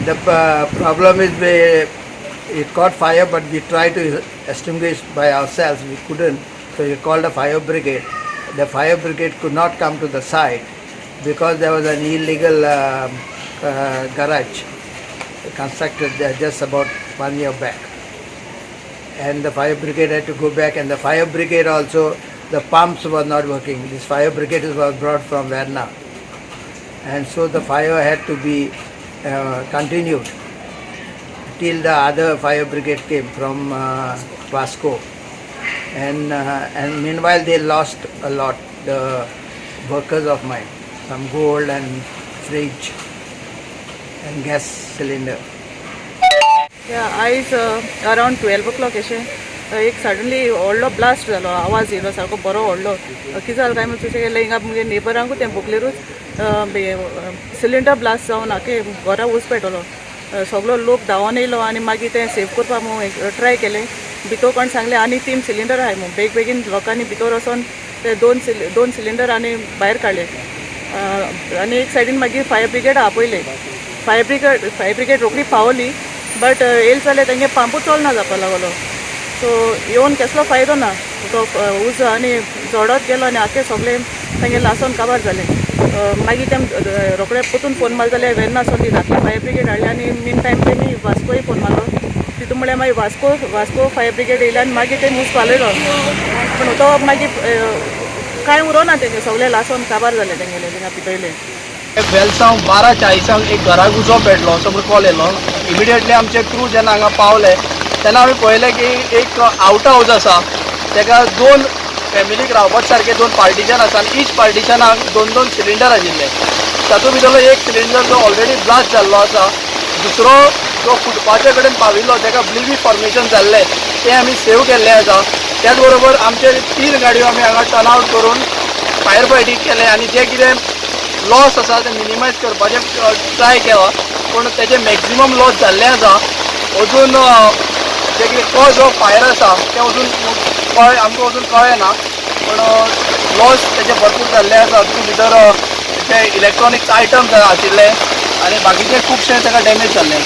The problem is it caught fire, but we tried to extinguish by ourselves. We couldn't, so we called a fire brigade. The fire brigade could not come to the site because there was an illegal garage constructed there just about 1 year back. And the fire brigade had to go back, and the fire brigade also, the pumps were not working. This fire brigade was brought from Verna, and so the fire had to be continued till the other fire brigade came from Vasco. And meanwhile they lost a lot, the workers of mine, some gold and fridge and gas cylinder. Yeah, आयज around 12 o'clock एक suddenly व्हडलो blast जालो, आवाज येयलो सारको बरो व्हडलो. कितें जालें काय म्हणून तशें गेलें हिंगा मुगे नेबरांकूय तें भोगलेरूच सिलिंडर ब्लास्ट जावन आखे घरा उस पेटलो. सगळो लोक धांवन येयलो आनी मागीर तें सेव करपा म्हणून ट्राय केलें. भितर कोण सांगलें आनी 3 सिलिंडर आहाय म्हणून. बेगीन लोकांनी भितर वचोन ते दोन सिलिंडर आनी भायर काडले. आनी एक सायडीन मागीर फायर ब्रिगेड आपयले. फायर ब्रिगेड रोखडी पावली, बट येयले जाल्यार तेंगे पंपूच चलना जावपा लागलो. सो येवन कसलो फायदो ना. तो उज आनी झडत गेलो आनी आख्खे सगळे तेंगे लासोन काबार जालें. मागीर तें रोखडे परतून फोन मारले जाल्यार वेर्ना सोन ती धाकली फायर ब्रिगेड हाडली आनी मीन टायम तेमी वास्कोय फोन मारलो. तितून म्हळ्यार मागीर वास्को फायर ब्रिगेड येयले आनी मागीर ते मूस पालयलो. पूण तो मागीर कांय उरोना तेंगे सगळे लासोन काबार जाले तेंगेले थिंगा पितयले. वेलसांव 12:40 एक घराक उजो पेटलो असो म्हूण कॉल येयलो. इमिडिएटली आमचे क्रू जेन्ना हांगा पावले तेन्ना आमी पळयलें की एक आउट हावज आसा, तेका 2 फॅमिलीक रावपाचे सारके 2 पार्टिशन आसा आनी ईच पार्टिशनाक 2 सिलिंडर आशिल्ले. तातूंत भितरलो एक सिलिंडर जो ऑलरेडी ब्लास्ट जाल्लो आसा, दुसरो जो फुटपाचे कडेन पाविल्लो तेका ब्लिवी फॉर्मेशन जाल्लें तें आमी सेव केल्लें आसा. त्याच बरोबर आमचे 3 गाडयो आमी हांगा टर्न आवट करून फायर फायटींग केलें आनी जें कितें लॉस आसा तें मिनिमायज करपाचें ट्राय केला. पूण तेजें मॅक्झिमम लॉस जाल्लें आसा. अजून जें कितें कॉज ऑफ फायर आसा तें अजून आमकां अजून कळ्ळें ना, पूण लॉस तेजे भरपूर जाल्ले आसा. तितून भितर जे इलेक्ट्रॉनिक्स आयटम्स आशिल्ले आनी बाकीचे खुबशे ताका डॅमेज जाल्ले.